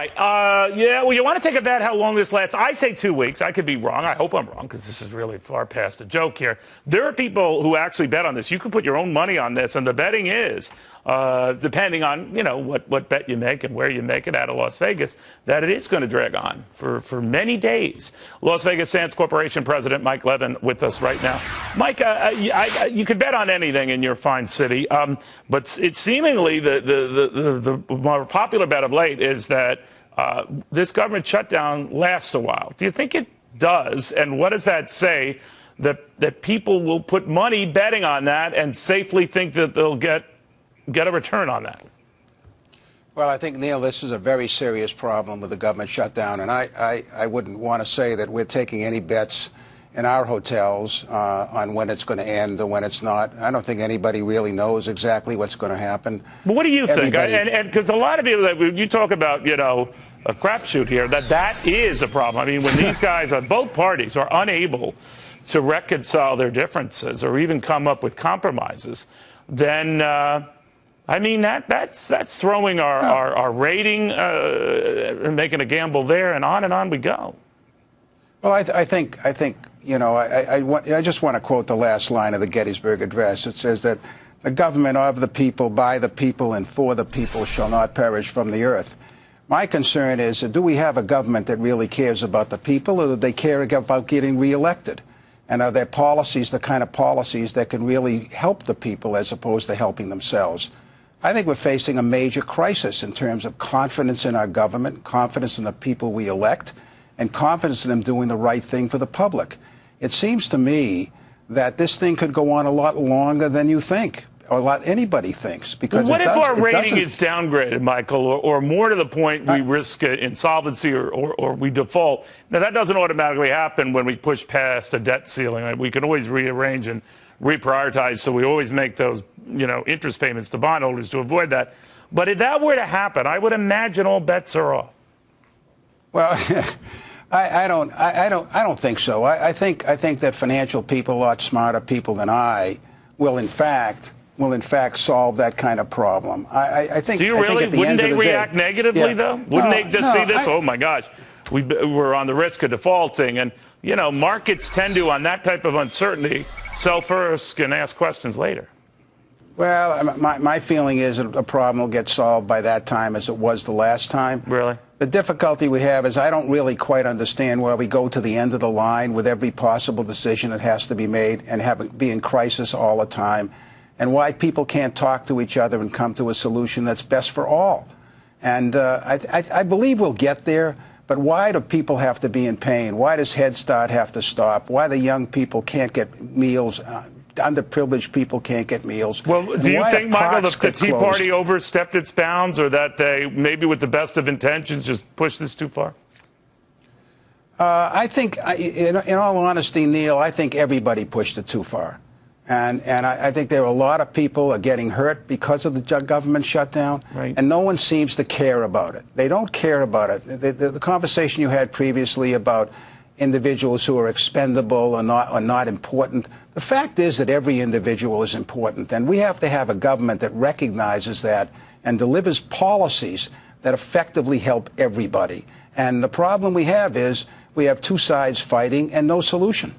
Right. Yeah, well, you want to take a bet how long this lasts. I say 2 weeks. I could be wrong. I hope I'm wrong because this is really far past a joke here. There are people who actually bet on this. You can put your own money on this, and the betting is, depending on, what bet you make and where you make it out of Las Vegas, that it is going to drag on for many days. Las Vegas Sands Corporation President Mike Leven with us right now. Mike, you could bet on anything in your fine city, but it's seemingly the more popular bet of late is that this government shutdown lasts a while. Do you think it does? And what does that say that people will put money betting on that and safely think that they'll get a return on that? Well, I think, Neil, this is a very serious problem with the government shutdown. And I wouldn't want to say that we're taking any bets in our hotels on when it's going to end or when it's not. I don't think anybody really knows exactly what's going to happen. But what do you think? And because a lot of people, you talk about, a crapshoot here, that is a problem. I mean, when these guys on both parties are unable to reconcile their differences or even come up with compromises, then that's throwing our rating and making a gamble there, and on we go. Well, I think I just want to quote the last line of the Gettysburg Address. It says that the government of the people, by the people, and for the people shall not perish from the earth. My concern is, do we have a government that really cares about the people, or do they care about getting reelected? And are their policies the kind of policies that can really help the people as opposed to helping themselves? I think we're facing a major crisis in terms of confidence in our government, confidence in the people we elect, and confidence in them doing the right thing for the public. It seems to me that this thing could go on a lot longer than you think, or a lot anybody thinks. Because what if our rating is downgraded, Michael, or more to the point we risk insolvency or we default? Now, that doesn't automatically happen when we push past a debt ceiling. We can always rearrange and reprioritize, so we always make those, interest payments to bondholders to avoid that. But if that were to happen, I would imagine all bets are off. Well, I don't think so. I think that financial people, a lot smarter people than I, will in fact solve that kind of problem. I think. Do you really? Wouldn't they react negatively, though? Wouldn't they just see this? Oh my gosh, we're on the risk of defaulting, and markets tend to, on that type of uncertainty, sell first and ask questions later. Well, my feeling is that the problem will get solved by that time as it was the last time. Really? The difficulty we have is I don't really quite understand why we go to the end of the line with every possible decision that has to be made and be in crisis all the time, and why people can't talk to each other and come to a solution that's best for all. And I believe we'll get there, but why do people have to be in pain? Why does Head Start have to stop? Why the young people can't get meals? Underprivileged people can't get meals. Well, do you think, Michael, the Tea Party overstepped its bounds, or that they, maybe with the best of intentions, just pushed this too far? I think, in all honesty, Neil, I think everybody pushed it too far. And I think there are a lot of people are getting hurt because of the government shutdown, right, and no one seems to care about it. They don't care about it. The conversation you had previously about individuals who are expendable or not important, the fact is that every individual is important, and we have to have a government that recognizes that and delivers policies that effectively help everybody. And the problem we have is we have two sides fighting and no solution.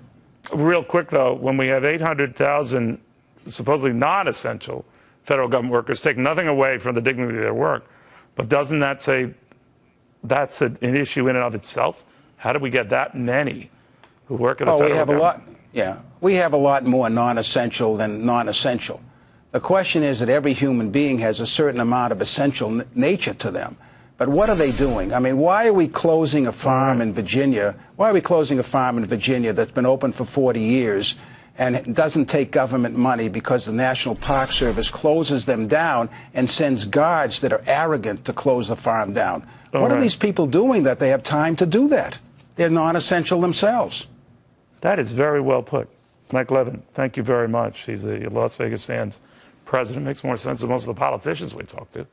Real quick, though, when we have 800,000 supposedly non-essential federal government workers, take nothing away from the dignity of their work, but doesn't that say that's an issue in and of itself? How do we get that many who work at the federal government? We have a lot more non-essential than non-essential. The question is that every human being has a certain amount of essential nature to them. But what are they doing? I mean, why are we closing a farm in Virginia? Why are we closing a farm in Virginia that's been open for 40 years and it doesn't take government money because the National Park Service closes them down and sends guards that are arrogant to close the farm down? What are these people doing that they have time to do that? They're non-essential themselves. That is very well put. Mike Leven, thank you very much. He's the Las Vegas Sands president. Makes more sense than most of the politicians we talk to.